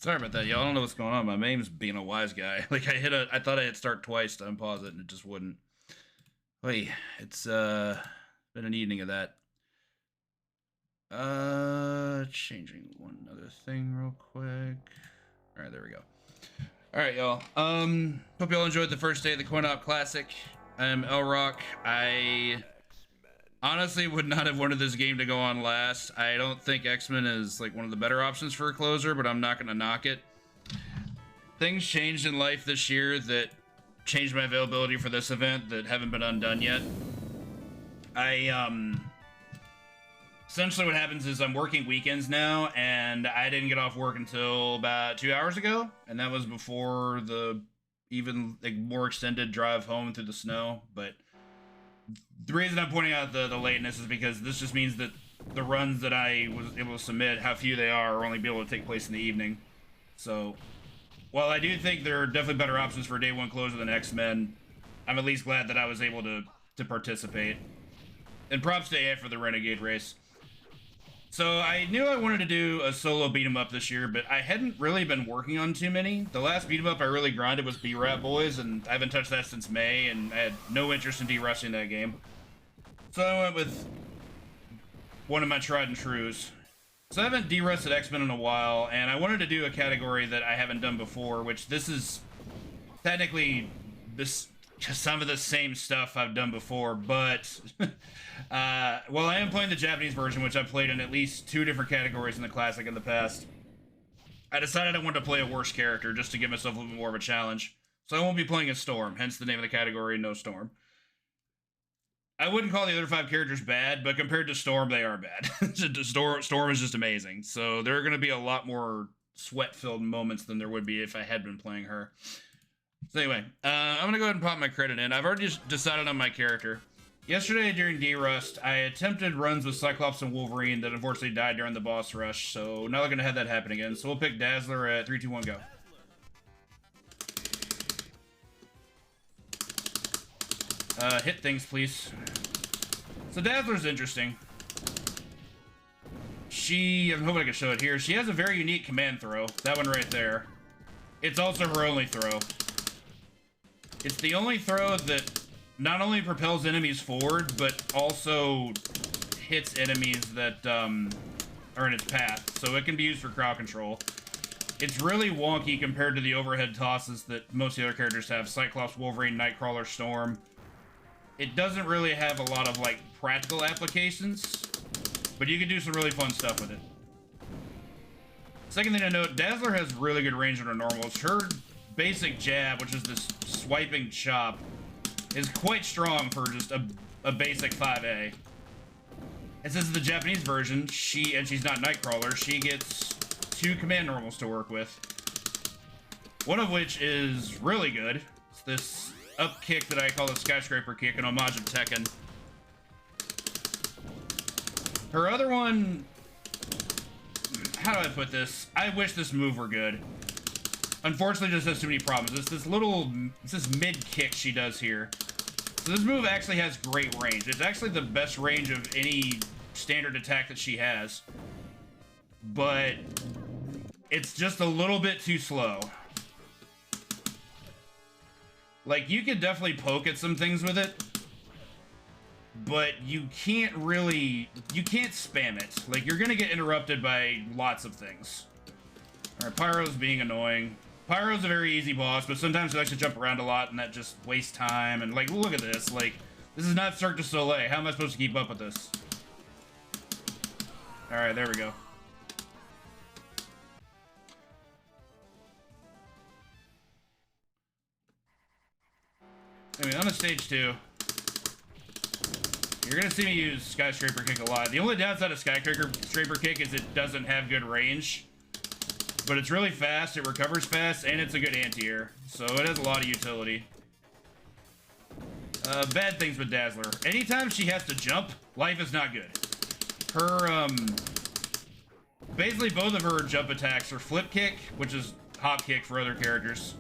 Sorry about that, y'all. I don't know what's going on. My name's being a wise guy. Like I thought I hit start twice to unpause it and it just wouldn't. Wait, it's been an evening of that. Changing one other thing real quick. All right, there we go. All right, y'all. Hope y'all enjoyed the first day of the Coin-Op Classic. I'm LRock. I honestly would not have wanted this game to go on last. I don't think X-Men is like one of the better options for a closer, but I'm not going to knock it. Things changed in life this year that changed my availability for this event that haven't been undone yet. Essentially what happens is I'm working weekends now, and I didn't get off work until about 2 hours ago, and that was before the even like more extended drive home through the snow. But the reason I'm pointing out the lateness is because this just means that the runs that I was able to submit, how few they are only be able to take place in the evening. So while I do think there are definitely better options for day one closer than X-Men, I'm at least glad that I was able to participate. And props to AF for the Renegade race. So I knew I wanted to do a solo beat 'em up this year, but I hadn't really been working on too many. The last beat 'em up I really grinded was B-Rap Boys, and I haven't touched that since May, and I had no interest in de-rushing that game. So I went with one of my tried and trues. So I haven't de-rusted X-Men in a while, and I wanted to do a category that I haven't done before, which this is technically some of the same stuff I've done before, but well, I am playing the Japanese version, which I've played in at least 2 different categories in the Classic in the past. I decided I wanted to play a worse character just to give myself a little bit more of a challenge. So I won't be playing a Storm, hence the name of the category, No Storm. I wouldn't call the other 5 characters bad, but compared to Storm, they are bad. Storm is just amazing. So there are going to be a lot more sweat-filled moments than there would be if I had been playing her. So anyway, I'm going to go ahead and pop my credit in. I've already just decided on my character. Yesterday during D-Rust, I attempted runs with Cyclops and Wolverine that unfortunately died during the boss rush, so not looking to have that happen again. So we'll pick Dazzler at 3, 2, 1, go. Hit things, please. So Dazzler's interesting. I'm hoping I can show it here. She has a very unique command throw. That one right there. It's also her only throw. It's the only throw that not only propels enemies forward, but also hits enemies that are in its path. So it can be used for crowd control. It's really wonky compared to the overhead tosses that most of the other characters have. Cyclops, Wolverine, Nightcrawler, Storm. It doesn't really have a lot of like practical applications, but you can do some really fun stuff with it. Second thing to note, Dazzler has really good range on her normals. Her basic jab, which is this swiping chop, is quite strong for just a basic 5A. And since it's the Japanese version, she's not Nightcrawler, she gets 2 command normals to work with. One of which is really good. It's this up kick that I call the skyscraper kick, an homage of Tekken. Her other one, how do I put this? I wish this move were good. Unfortunately, just has too many problems. It's this mid kick she does here. So this move actually has great range. It's actually the best range of any standard attack that she has. But it's just a little bit too slow. Like, you could definitely poke at some things with it, but you can't spam it. Like, you're gonna get interrupted by lots of things. Alright, Pyro's being annoying. Pyro's a very easy boss, but sometimes he likes to jump around a lot, and that just wastes time. And, like, look at this. Like, this is not Cirque du Soleil. How am I supposed to keep up with this? Alright, there we go. Anyway, on to stage 2. You're gonna see me use Skyscraper Kick a lot. The only downside of Skyscraper Kick is it doesn't have good range. But it's really fast, it recovers fast, and it's a good anti-air. So it has a lot of utility. Bad things with Dazzler. Anytime she has to jump, life is not good. Her, basically both of her jump attacks are Flip Kick, which is Hop Kick for other characters,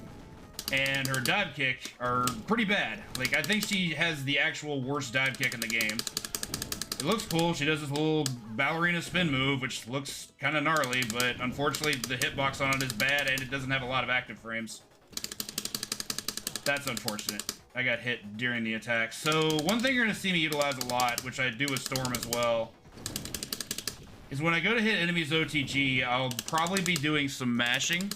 and her dive kick are pretty bad. Like, I think she has the actual worst dive kick in the game. It looks cool. She does this little ballerina spin move, which looks kind of gnarly, but unfortunately the hitbox on it is bad and it doesn't have a lot of active frames. That's unfortunate. I got hit during the attack. So one thing you're going to see me utilize a lot, which I do with Storm as well, is when I go to hit enemies OTG, I'll probably be doing some mashing.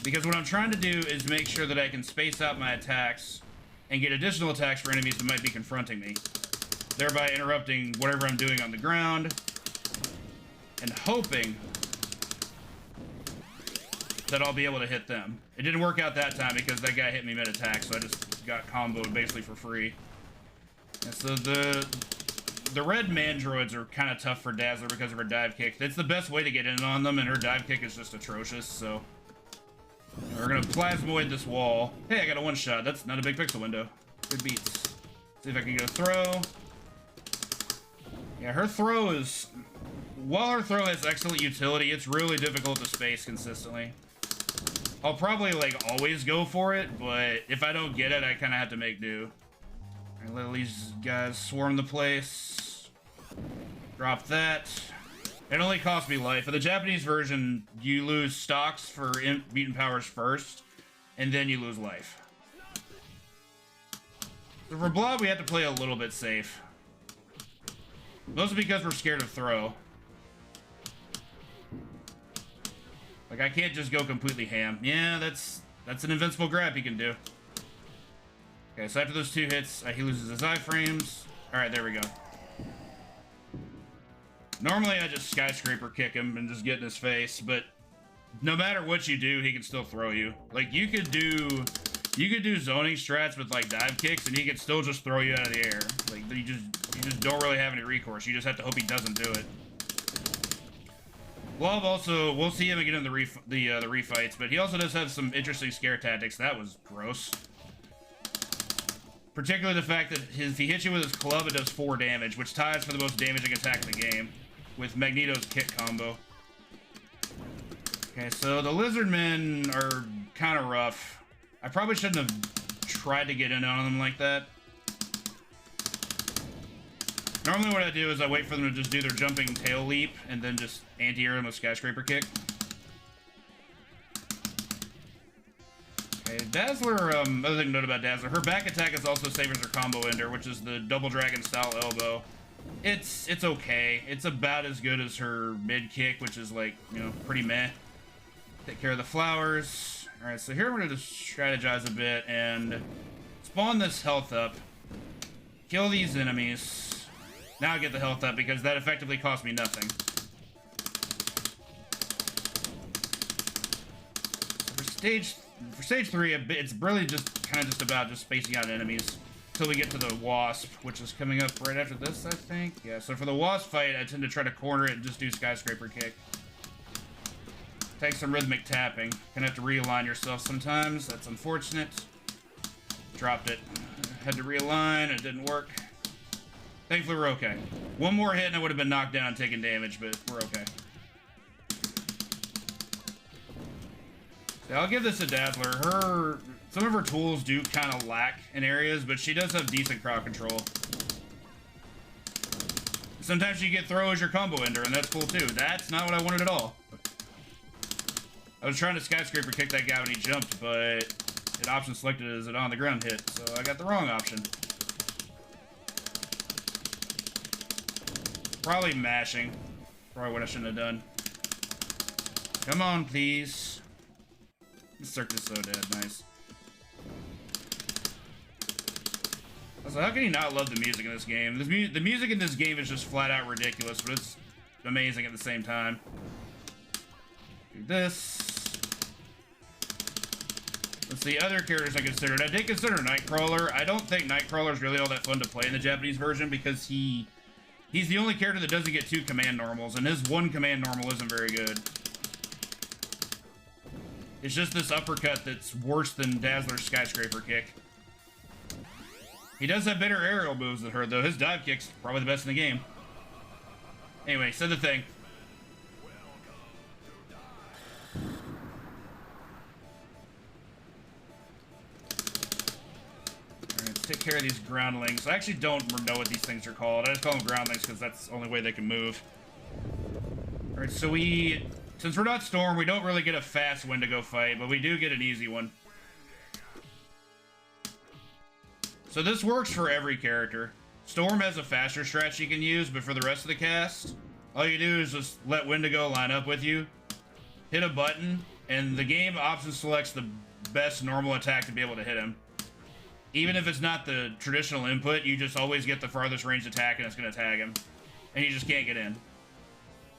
Because what I'm trying to do is make sure that I can space out my attacks and get additional attacks for enemies that might be confronting me, thereby interrupting whatever I'm doing on the ground, and hoping that I'll be able to hit them. It didn't work out that time because that guy hit me mid-attack, so I just got comboed basically for free. And so the red mandroids are kind of tough for Dazzler because of her dive kick. That's the best way to get in on them, and her dive kick is just atrocious, so we're gonna plasmoid this wall. Hey, I got a one-shot. That's not a big pixel window. Good beats. See if I can get a throw. Yeah, her throw is... While her throw has excellent utility, it's really difficult to space consistently. I'll probably, like, always go for it, but if I don't get it, I kind of have to make do. Alright, let these guys swarm the place. Drop that. It only cost me life. In the Japanese version, you lose stocks for mutant powers first, and then you lose life. So for Blob, we have to play a little bit safe. Mostly because we're scared of throw. Like, I can't just go completely ham. Yeah, that's an invincible grab he can do. Okay, so after those two hits, he loses his iframes. Alright, there we go. Normally, I just skyscraper kick him and just get in his face, but no matter what you do, he can still throw you. Like, you could do zoning strats with, like, dive kicks, and he could still just throw you out of the air. Like, you just don't really have any recourse. You just have to hope he doesn't do it. Blob also, we'll see him again in the refights, but he also does have some interesting scare tactics. That was gross. Particularly the fact that if he hits you with his club, it does 4 damage, which ties for the most damaging attack in the game, with Magneto's kick combo. Okay, so the lizard men are kind of rough. I probably shouldn't have tried to get in on them like that. Normally what I do is I wait for them to just do their jumping tail leap, and then just anti-air them with skyscraper kick. Okay, Dazzler, other thing to note about Dazzler, her back attack is also same as her combo ender, which is the double dragon style elbow. It's okay. It's about as good as her mid kick, which is, like, you know, pretty meh. Take care of the flowers. Alright, so here we're going to strategize a bit and spawn this health up. Kill these enemies. Now I get the health up because that effectively cost me nothing. For stage 3, it's really just kind of just about just spacing out enemies until we get to the wasp, which is coming up right after this, I think. Yeah, so for the wasp fight, I tend to try to corner it and just do skyscraper kick. Take some rhythmic tapping. Gonna have to realign yourself sometimes. That's unfortunate. Dropped it. Had to realign. It didn't work. Thankfully, we're okay. One more hit and I would have been knocked down and taken damage, but we're okay. Yeah, I'll give this to Dazzler. Some of her tools do kind of lack in areas, but she does have decent crowd control. Sometimes you get throw as your combo ender, and that's cool too. That's not what I wanted at all. I was trying to skyscraper kick that guy when he jumped, but it option selected as an on the ground hit, so I got the wrong option. Probably mashing. Probably what I shouldn't have done. Come on, please. This circuit is so dead. Nice. Also, how can you not love the music in this game? The music in this game is just flat out ridiculous, but it's amazing at the same time. Do this. Let's see, other characters I considered. I did consider Nightcrawler. I don't think Nightcrawler is really all that fun to play in the Japanese version because he's the only character that doesn't get 2 command normals, and his 1 command normal isn't very good. It's just this uppercut that's worse than Dazzler's skyscraper kick. He does have better aerial moves than her, though. His dive kick's probably the best in the game. Anyway, said the thing. Alright, take care of these groundlings. I actually don't know what these things are called. I just call them groundlings because that's the only way they can move. Alright, so since we're not Storm, we don't really get a fast Wendigo fight, but we do get an easy one. So this works for every character. Storm has a faster stretch you can use, but for the rest of the cast, all you do is just let Wendigo line up with you, hit a button, and the game option selects the best normal attack to be able to hit him. Even if it's not the traditional input, you just always get the farthest range attack and it's going to tag him. And you just can't get in.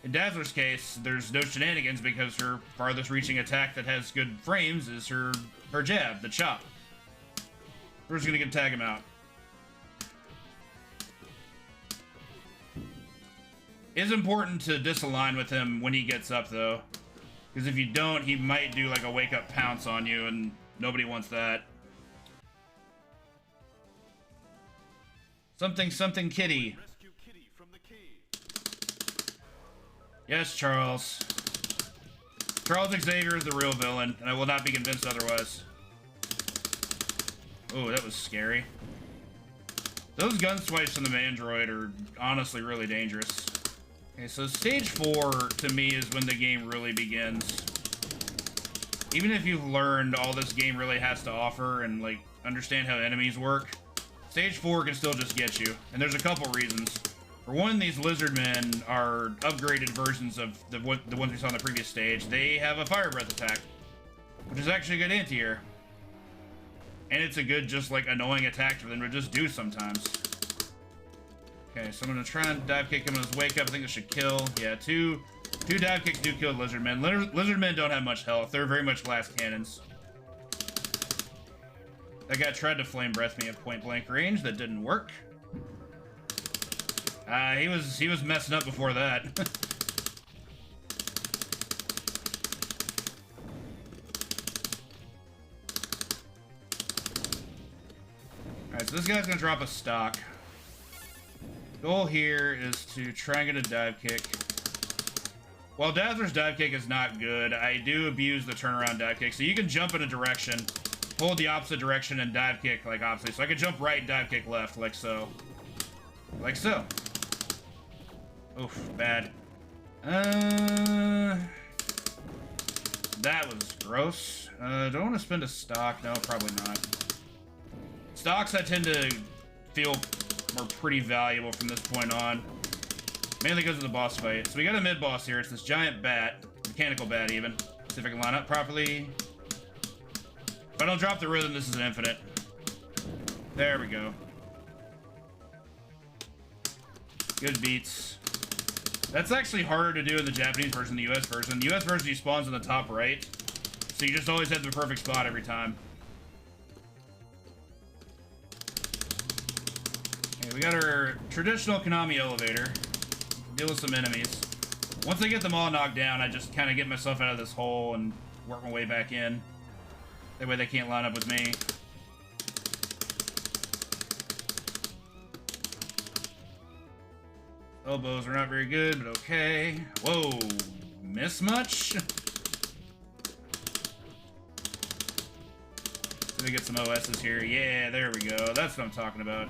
In Dazzler's case, there's no shenanigans because her farthest reaching attack that has good frames is her jab, the chop. We're just going to tag him out. It's important to disalign with him when he gets up, though. Because if you don't, he might do like a wake-up pounce on you, and nobody wants that. Something kitty. Rescue Kitty from the cave. Yes, Charles. Charles Xavier is the real villain, and I will not be convinced otherwise. Oh, that was scary. Those gun swipes from the Mandroid are honestly really dangerous. Okay, so stage 4 to me is when the game really begins. Even if you've learned all this game really has to offer and like understand how enemies work, stage 4 can still just get you. And there's a couple reasons. For one, these lizard men are upgraded versions of the ones we saw in the previous stage. They have a fire breath attack, which is actually a good anti-air. And it's a good, just like annoying attack for them to just do sometimes. Okay, so I'm gonna try and dive kick him in his wake up. I think it should kill. Yeah, two dive kicks do kill lizard men. Lizard men don't have much health. They're very much glass cannons. That guy tried to flame breath me at point blank range. That didn't work. He was messing up before that. Alright, so this guy's gonna drop a stock. Goal here is to try and get a dive kick. While Dazzler's dive kick is not good, I do abuse the turnaround dive kick. So you can jump in a direction, hold the opposite direction, and dive kick like opposite. So I can jump right and dive kick left, like so. Like so. Oof, bad. That was gross. Do I want to spend a stock? No, probably not. Stocks I tend to feel are pretty valuable from this point on. Mainly because of the boss fight. So we got a mid-boss here. It's this giant bat. Mechanical bat, even. See if I can line up properly. If I don't drop the rhythm, this is an infinite. There we go. Good beats. That's actually harder to do in the Japanese version than the US version. The US version, he spawns in the top right. So you just always have the perfect spot every time. Okay, we got our traditional Konami elevator. Deal with some enemies. Once I get them all knocked down, I just kind of get myself out of this hole and work my way back in. That way they can't line up with me. Elbows are not very good, but okay. Whoa, miss much? Let me get some OSs here. Yeah, there we go. That's what I'm talking about.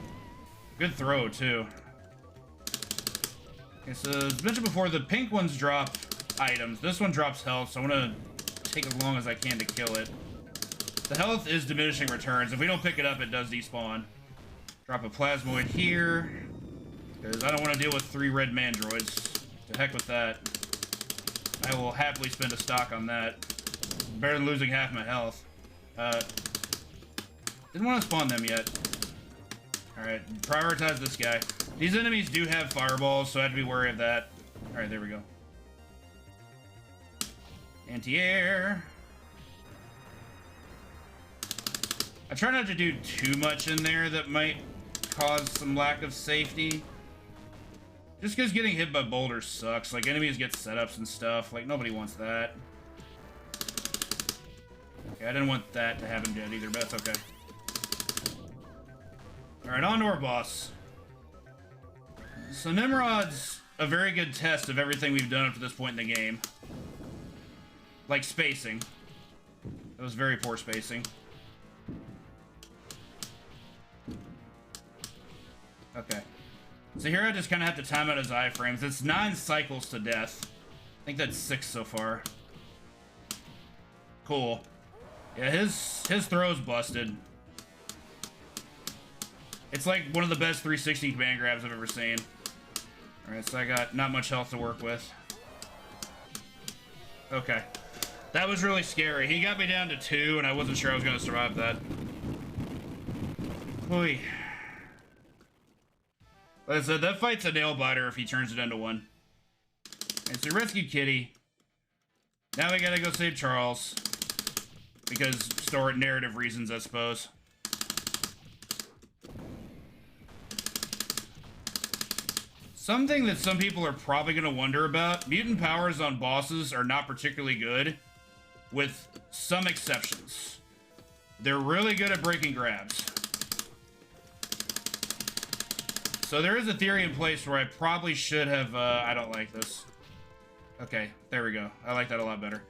Good throw, too. Okay, so as mentioned before, the pink ones drop items. This one drops health, so I'm gonna take as long as I can to kill it. The health is diminishing returns. If we don't pick it up, it does despawn. Drop a plasmoid here, because I don't want to deal with 3 red mandroids. To heck with that. I will happily spend a stock on that. Better than losing half my health. Didn't want to spawn them yet. Alright, prioritize this guy. These enemies do have fireballs, so I have to be wary of that. Alright, there we go. Anti-air. I try not to do too much in there that might cause some lack of safety. Just because getting hit by boulders sucks. Like, enemies get setups and stuff. Like, nobody wants that. Okay, I didn't want that to happen yet either, but that's okay. Alright, on to our boss. So Nimrod's a very good test of everything we've done up to this point in the game. Like spacing. That was very poor spacing. Okay. So here I just kind of have to time out his iframes. It's 9 cycles to death. I think that's 6 so far. Cool. Yeah, his throw's busted. It's like one of the best 360 command grabs I've ever seen. Alright, so I got not much health to work with. Okay. That was really scary. He got me down to 2, and I wasn't sure I was going to survive that. Oy. Like I said, that fight's a nail-biter if he turns it into one. And so we rescued Kitty. Now we gotta go save Charles. Because story narrative reasons, I suppose. Something that some people are probably going to wonder about, mutant powers on bosses are not particularly good, with some exceptions. They're really good at breaking grabs. So there is a theory in place where I probably should have, I don't like this. Okay, there we go. I like that a lot better.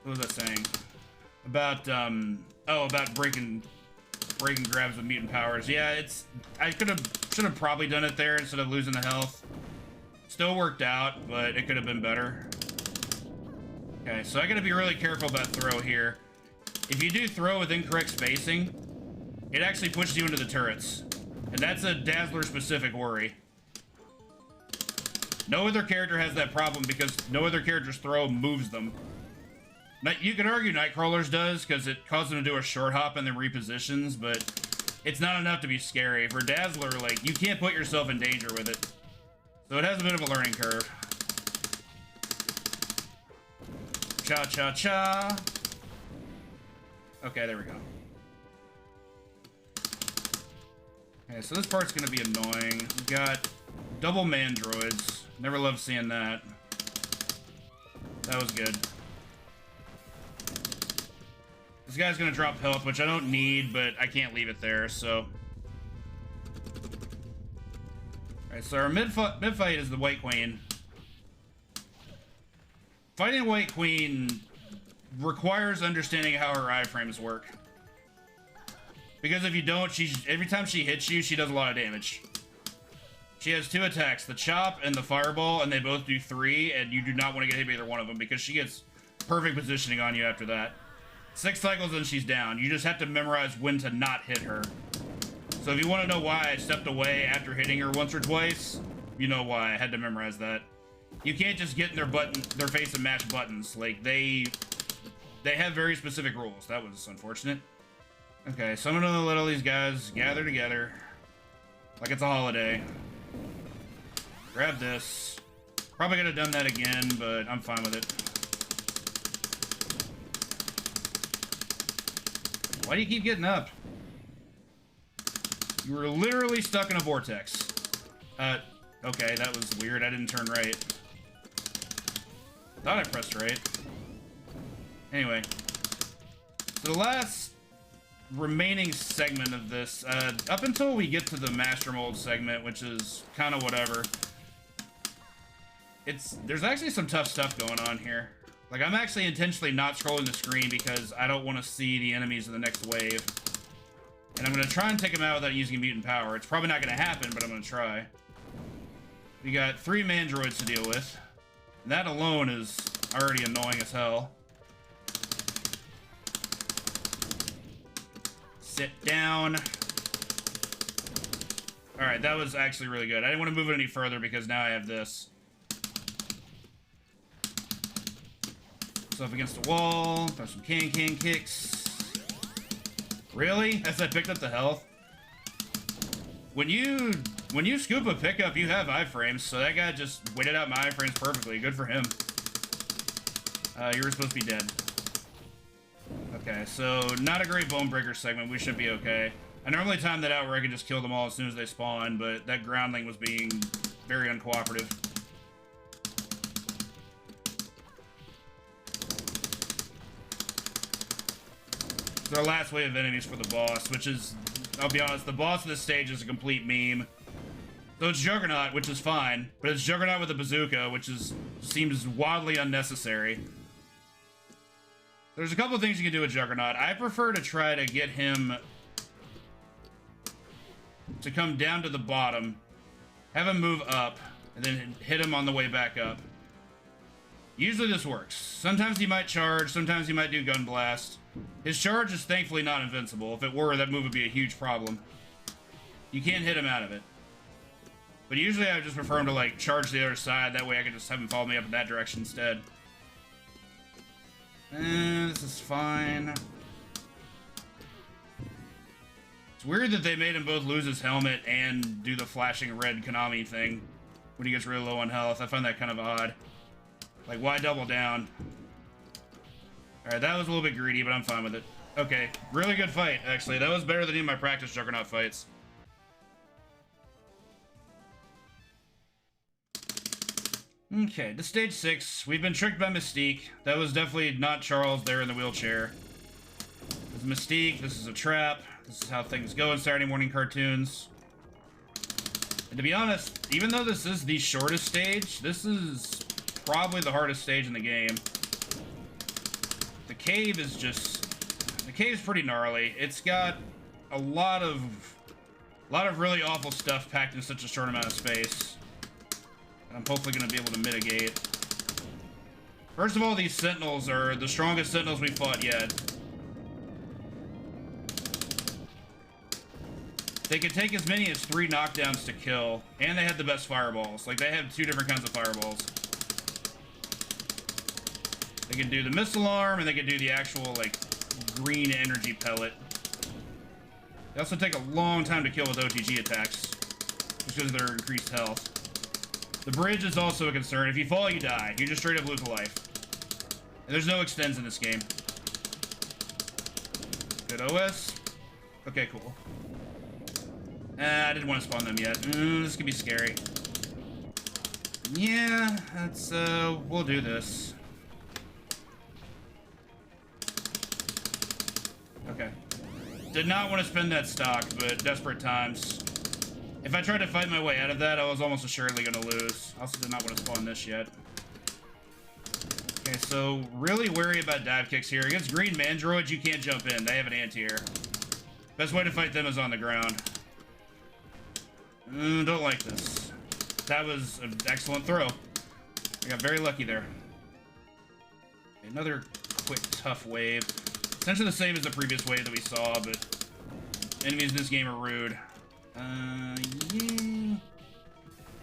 What was I saying? About, about breaking grabs with mutant powers. Yeah, I should have probably done it there instead of losing the health. Still worked out, but it could have been better. Okay, so I gotta be really careful about throw here. If you do throw with incorrect spacing, it actually pushes you into the turrets. And that's a Dazzler specific worry. No other character has that problem because no other character's throw moves them. You could argue Nightcrawler's does, because it causes them to do a short hop and then repositions, but it's not enough to be scary. For Dazzler, like, you can't put yourself in danger with it. So it has a bit of a learning curve. Cha-cha-cha. Okay, there we go. Okay, so this part's gonna be annoying. We've got double mandroids. Never loved seeing that. That was good. This guy's gonna drop health, which I don't need, but I can't leave it there, so. Alright, so our mid fight is the White Queen. Fighting White Queen requires understanding how her iframes work. Because if you don't, every time she hits you, she does a lot of damage. She has 2 attacks, the chop and the fireball, and they both do 3, and you do not want to get hit by either one of them because she gets perfect positioning on you after that. 6 cycles and she's down. You just have to memorize when to not hit her. So if you want to know why I stepped away after hitting her once or twice, you know why. I had to memorize that. You can't just get in their face and mash buttons. Like, they have very specific rules. That was unfortunate. Okay, so I'm gonna let all these guys gather together like it's a holiday. Grab this. Probably could have done that again, but I'm fine with it. Why do you keep getting up? You were literally stuck in a vortex. Okay, that was weird. I didn't turn right. Thought I pressed right. Anyway. So the last remaining segment of this, up until we get to the Master Mold segment, which is kind of whatever, there's actually some tough stuff going on here. Like, I'm actually intentionally not scrolling the screen because I don't want to see the enemies in the next wave. And I'm going to try and take them out without using mutant power. It's probably not going to happen, but I'm going to try. We got 3 mandroids to deal with. And that alone is already annoying as hell. Sit down. Alright, that was actually really good. I didn't want to move it any further because now I have this. So up against the wall, throw some can kicks. Really? As I picked up the health? When you scoop a pickup, you have iframes, so that guy just waited out my iframes perfectly. Good for him. You were supposed to be dead. Okay, so not a great bone breaker segment. We should be okay. I normally time that out where I can just kill them all as soon as they spawn, but that groundling was being very uncooperative. It's our last wave of enemies for the boss, which is, I'll be honest, the boss of this stage is a complete meme. So it's Juggernaut, which is fine, but it's Juggernaut with a bazooka, which seems wildly unnecessary. There's a couple things you can do with Juggernaut. I prefer to try to get him to come down to the bottom, have him move up, and then hit him on the way back up. Usually this works. Sometimes he might charge, sometimes he might do gun blast. His charge is thankfully not invincible. If it were, that move would be a huge problem. You can't hit him out of it. But usually I would just prefer him to like charge the other side, that way I could just have him follow me up in that direction instead. This is fine. It's weird that they made him both lose his helmet and do the flashing red Konami thing when he gets really low on health. I find that kind of odd. Like, why double down? Alright, that was a little bit greedy, but I'm fine with it. Okay, really good fight, actually. That was better than any of my practice Juggernaut fights. Okay, to stage 6. We've been tricked by Mystique. That was definitely not Charles there in the wheelchair. This is Mystique, this is a trap. This is how things go in Saturday morning cartoons. And to be honest, even though this is the shortest stage, this is probably the hardest stage in the game. The cave is just... The cave's pretty gnarly. It's got a lot of really awful stuff packed in such a short amount of space. I'm hopefully going to be able to mitigate. First of all, these sentinels are the strongest sentinels we've fought yet. They can take as many as 3 knockdowns to kill, and they have the best fireballs. Like, they have 2 different kinds of fireballs. They can do the missile arm, and they can do the actual, like, green energy pellet. They also take a long time to kill with OTG attacks, just because of their increased health. The bridge is also a concern. If you fall, you die. You just straight up lose a life. And there's no extends in this game. Good OS. Okay, cool. I didn't want to spawn them yet. This could be scary. Yeah, that's, we'll do this. Okay. Did not want to spend that stock, but desperate times. If I tried to fight my way out of that, I was almost assuredly going to lose. I also did not want to spawn this yet. Okay, so really wary about dive kicks here. Against green mandroids, you can't jump in. They have an anti-air. Best way to fight them is on the ground. Don't like this. That was an excellent throw. I got very lucky there. Another quick, tough wave. Essentially the same as the previous wave that we saw, but enemies in this game are rude. Yeah.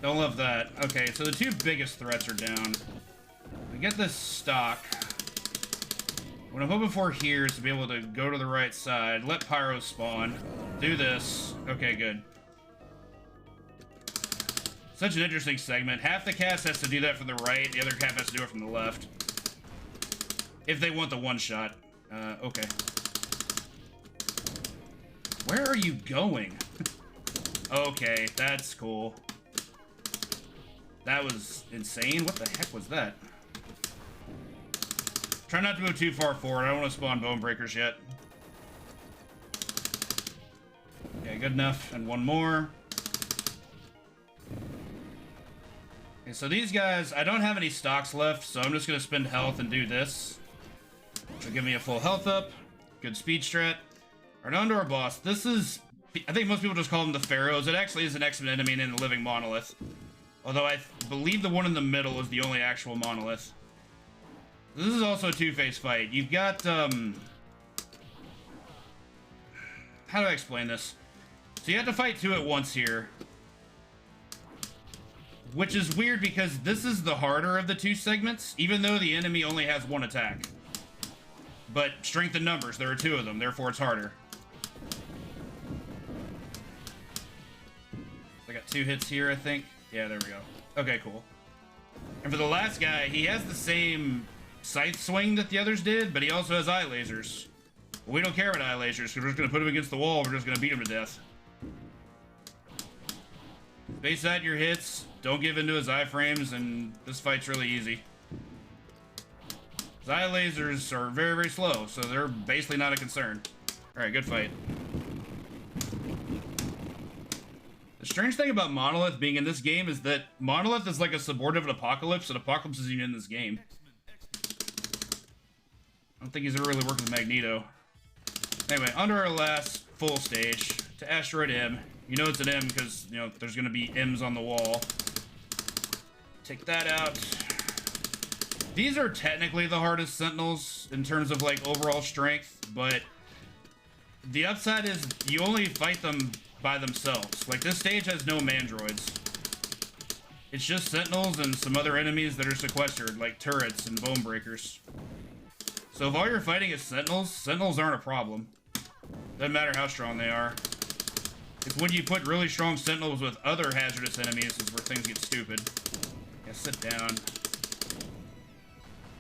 Don't love that. Okay, so the 2 biggest threats are down. I get this stock. What I'm hoping for here is to be able to go to the right side, let Pyro spawn, do this. Okay, good. Such an interesting segment. Half the cast has to do that from the right, the other half has to do it from the left. If they want the one-shot. Okay. Where are you going? Okay, that's cool. That was insane. What the heck was that? Try not to move too far forward. I don't want to spawn bone breakers yet. Okay, good enough. And one more. Okay, so these guys, I don't have any stocks left, so I'm just going to spend health and do this. Which will give me a full health up. Good speed strat. Alright, on to our boss. This is... I think most people just call them the Pharaohs. It actually is an X-Men enemy and a living monolith. Although I believe the one in the middle is the only actual monolith. This is also a two-phase fight. You've got, how do I explain this? So you have to fight 2 at once here. Which is weird because this is the harder of the 2 segments, even though the enemy only has 1 attack. But strength in numbers, there are 2 of them, therefore it's harder. I got 2 hits here, I think. Yeah, there we go. Okay, cool. And for the last guy, he has the same scythe swing that the others did, but he also has eye lasers. Well, we don't care about eye lasers, because we're just going to put him against the wall, we're just going to beat him to death. Space out your hits, don't give into his iframes, and this fight's really easy. His eye lasers are very, very slow, so they're basically not a concern. Alright, good fight. The strange thing about Monolith being in this game is that Monolith is like a subordinate of Apocalypse, and Apocalypse isn't even in this game. I don't think he's ever really worked with Magneto. Anyway, under our last full stage, to Asteroid M. You know it's an M because, you know, there's going to be M's on the wall. Take that out. These are technically the hardest sentinels in terms of, like, overall strength, but the upside is you only fight them by themselves. Like, this stage has no mandroids. It's just sentinels and some other enemies that are sequestered, like turrets and bone breakers. So if all you're fighting is sentinels, sentinels aren't a problem. Doesn't matter how strong they are. It's when you put really strong sentinels with other hazardous enemies is where things get stupid. Yeah, sit down.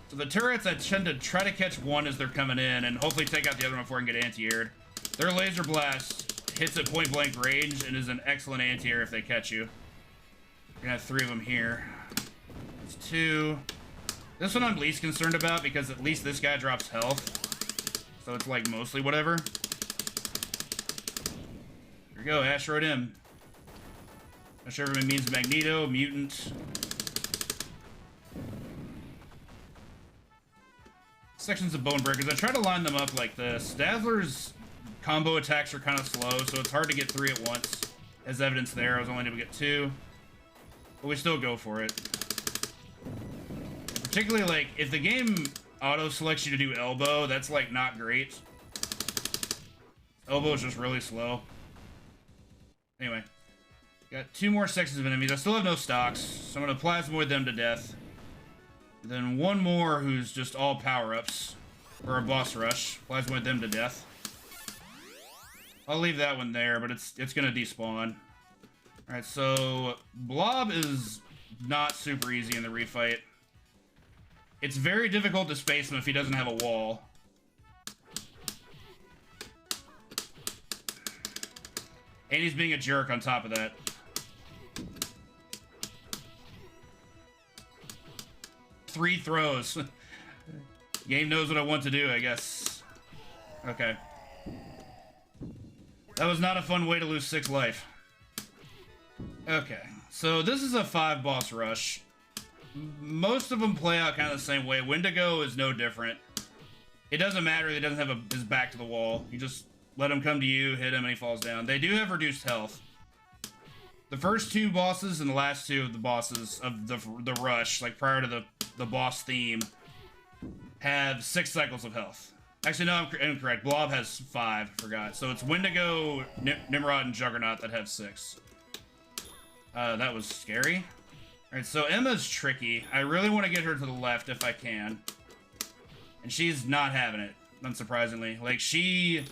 So the turrets, I tend to try to catch one as they're coming in and hopefully take out the other one before I can get anti-aired. Their laser blast hits at point blank range and is an excellent anti-air if they catch you. You're gonna have 3 of them here. That's 2. This one I'm least concerned about because at least this guy drops health. So it's like mostly whatever. Here we go, Asteroid M. Not sure if it means Magneto, Mutant. Sections of Bone Breakers. I try to line them up like this. Dazzler's combo attacks are kind of slow, so it's hard to get 3 at once. As evidence there, I was only able to get 2. But we still go for it. Particularly, like, if the game auto-selects you to do elbow, that's, like, not great. Elbow is just really slow. Anyway. Got 2 more sections of enemies. I still have no stocks, so I'm going to plasmoid them to death. Then 1 more who's just all power-ups. For a boss rush. Plasmoid them to death. I'll leave that one there, but it's going to despawn. Alright, so Blob is not super easy in the refight. It's very difficult to space him if he doesn't have a wall. And he's being a jerk on top of that. Three throws. Game knows what I want to do, I guess. Okay. That was not a fun way to lose 6 life. Okay, so this is a 5 boss rush. Most of them play out kind of the same way. Wendigo is no different. It doesn't matter if he doesn't have his back to the wall. You just let him come to you, hit him, and he falls down. They do have reduced health. The first 2 bosses and the last 2 of the bosses of the rush, like prior to the boss theme, have 6 cycles of health. Actually, no, I'm incorrect. Blob has 5, forgot. So it's Wendigo, Nimrod, and Juggernaut that have 6. That was scary. Alright, so Emma's tricky. I really want to get her to the left if I can. And she's not having it, unsurprisingly. Like, she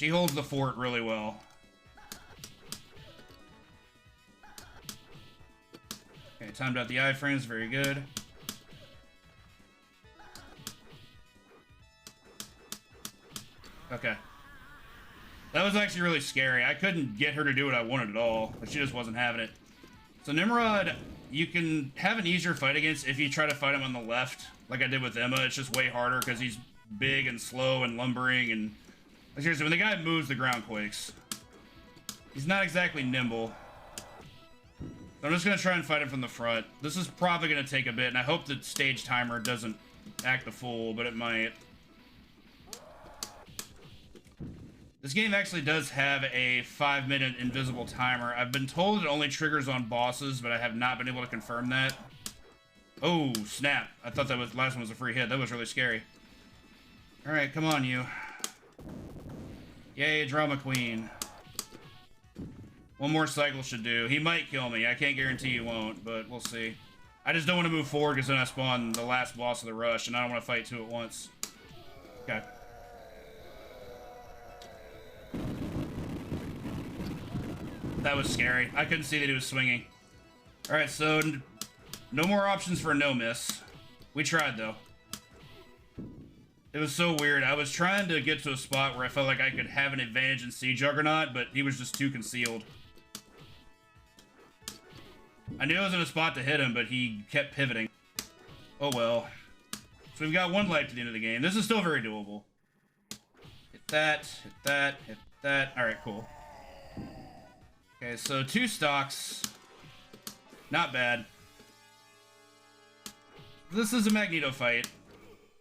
holds the fort really well. Okay, timed out the iframes, very good. Okay. That was actually really scary. I couldn't get her to do what I wanted at all, but she just wasn't having it. So Nimrod, you can have an easier fight against if you try to fight him on the left, like I did with Emma. It's just way harder because he's big and slow and lumbering, and like, seriously, when the guy moves, the ground quakes. He's not exactly nimble. So I'm just going to try and fight him from the front. This is probably going to take a bit, and I hope the stage timer doesn't act a fool, but it might. This game actually does have a 5-minute invisible timer. I've been told it only triggers on bosses, but I have not been able to confirm that. Oh, snap. I thought that last one was a free hit. That was really scary. Alright, come on, you. Yay, Drama Queen. 1 more cycle should do. He might kill me. I can't guarantee he won't, but we'll see. I just don't want to move forward because then I spawn the last boss of the rush, and I don't want to fight 2 at once. Okay. That was scary. I couldn't see that he was swinging. Alright, so no more options for a no miss. We tried, though. It was so weird. I was trying to get to a spot where I felt like I could have an advantage and see Juggernaut, but he was just too concealed. I knew I was in a spot to hit him, but he kept pivoting. Oh well. So we've got 1 life to the end of the game. This is still very doable. Hit that, hit that, hit that. Alright, cool. Okay, so 2 stocks. Not bad. This is a Magneto fight.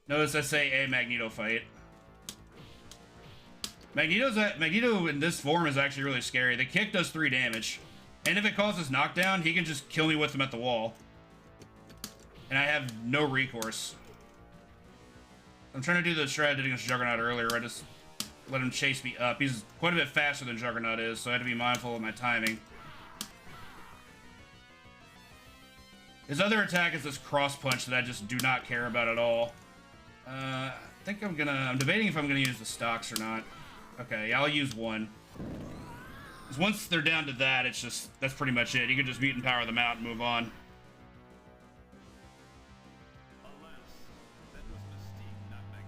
Notice I say a Magneto fight. Magneto in this form is actually really scary. The kick does 3 damage. And if it causes knockdown, he can just kill me with them at the wall. And I have no recourse. I'm trying to do the strategy against Juggernaut earlier. I just let him chase me up. He's quite a bit faster than Juggernaut is, so I had to be mindful of my timing. His other attack is this cross punch that I just do not care about at all. I think I'm debating if I'm gonna use the stocks or not. Okay, yeah, I'll use one. Because once they're down to that, it's just, that's pretty much it. You can just mutant power them out and move on.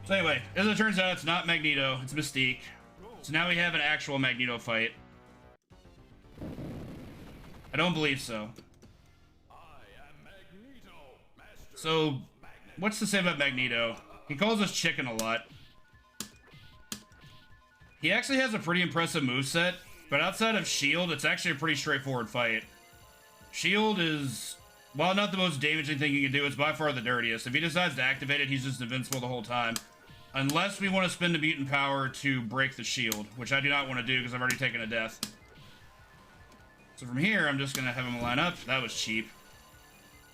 So anyway, as it turns out, it's not Magneto, it's Mystique. So now we have an actual Magneto fight. I don't believe so. So, what's to say about Magneto? He calls us chicken a lot. He actually has a pretty impressive moveset, but outside of Shield, it's actually a pretty straightforward fight. Shield is, while not the most damaging thing you can do, it's by far the dirtiest. If he decides to activate it, he's just invincible the whole time. Unless we want to spend the mutant power to break the shield, which I do not want to do because I've already taken a death. So from here, I'm just going to have him line up. That was cheap.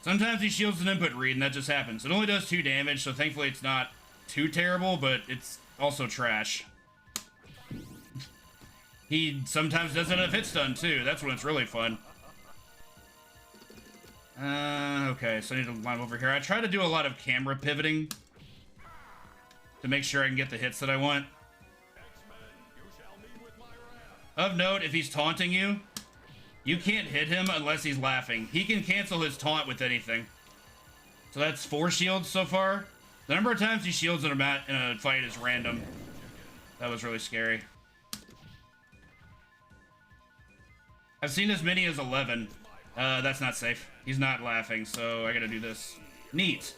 Sometimes he shields an input read, and that just happens. It only does 2 damage, so thankfully it's not too terrible, but it's also trash. He sometimes doesn't have hit stun, too. That's when it's really fun. Okay, so I need to line over here. I try to do a lot of camera pivoting to make sure I can get the hits that I want. Of note, if he's taunting you, you can't hit him unless he's laughing. He can cancel his taunt with anything. So that's 4 shields so far. The number of times he shields in a fight is random. That was really scary. I've seen as many as 11. That's not safe. He's not laughing, so I gotta do this. Neat.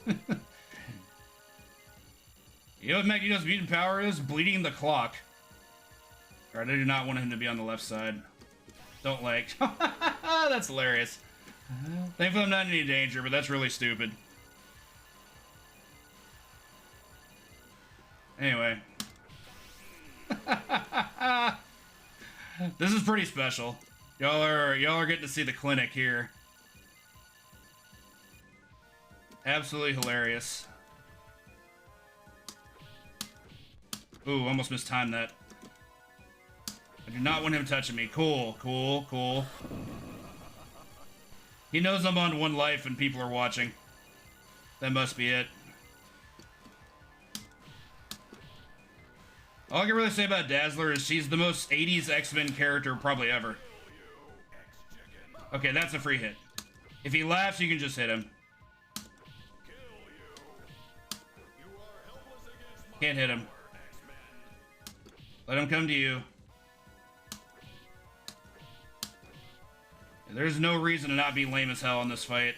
You know what Magneto's mutant power is? Bleeding the clock. Alright, I do not want him to be on the left side. Don't like. That's hilarious. Thankfully I'm not in any danger, but that's really stupid. Anyway. This is pretty special. Y'all are getting to see the clinic here. Absolutely hilarious. Ooh, almost mistimed that. I do not want him touching me. Cool, cool, cool. He knows I'm on 1 life and people are watching. That must be it. All I can really say about Dazzler is she's the most 80s X-Men character probably ever. Okay, that's a free hit. If he laughs, you can just hit him. Can't hit him. Let him come to you. There's no reason to not be lame as hell in this fight.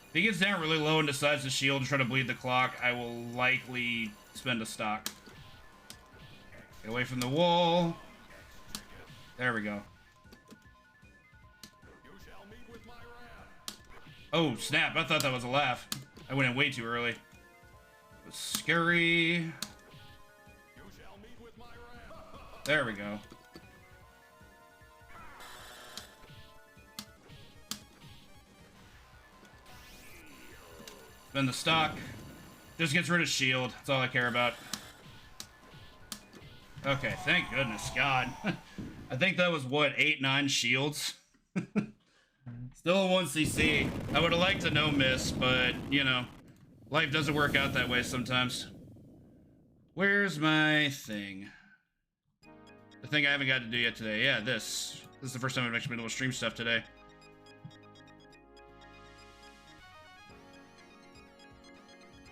If he gets down really low and decides to shield and try to bleed the clock, I will likely spend a stock. Get away from the wall. There we go. Oh, snap. I thought that was a laugh. I went in way too early. It was scary. There we go. Spend the stock. Just gets rid of shield. That's all I care about. Okay, thank goodness. God. I think that was, what, 8, 9 shields? Still a 1 CC. I would have liked to no miss, but, you know, life doesn't work out that way sometimes. Where's my thing? The thing I haven't got to do yet today. Yeah, this. This is the first time I've actually been able to stream stuff today.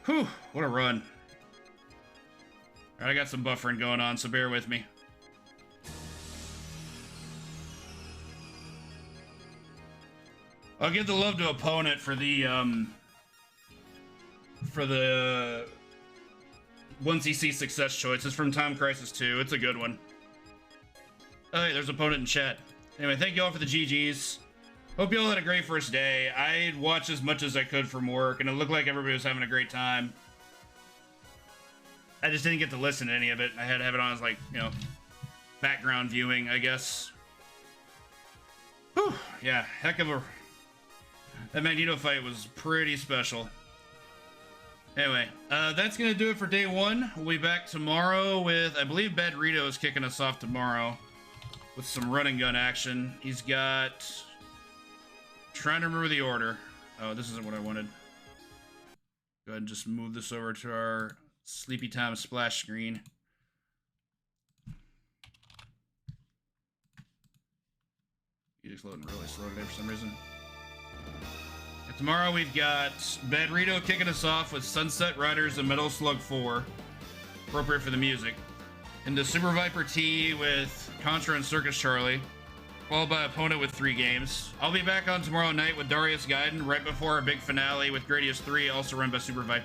Whew, what a run. Alright, I got some buffering going on, so bear with me. I'll give the love to opponent for the 1cc success choice. It's from Time Crisis 2. It's a good one. Oh, hey, there's opponent in chat. Anyway, thank you all for the GGs. Hope you all had a great first day. I watched as much as I could from work, and it looked like everybody was having a great time. I just didn't get to listen to any of it. I had to have it on as, like, you know, background viewing, I guess. Whew, yeah, heck of a... That Magneto fight was pretty special. Anyway, that's going to do it for day one. We'll be back tomorrow with, I believe Bad Rito is kicking us off tomorrow with some run and gun action. He's got... Trying to remember the order. Oh, this isn't what I wanted. Go ahead and just move this over to our Sleepy Time splash screen. Music's loading really slow today for some reason. And tomorrow we've got Bad Rito kicking us off with Sunset Riders and Metal Slug 4, appropriate for the music. And the Super Viper T with Contra and Circus Charlie, followed by Opponent with 3 games. I'll be back on tomorrow night with Darius Gaiden right before our big finale with Gradius 3, also run by Super Viper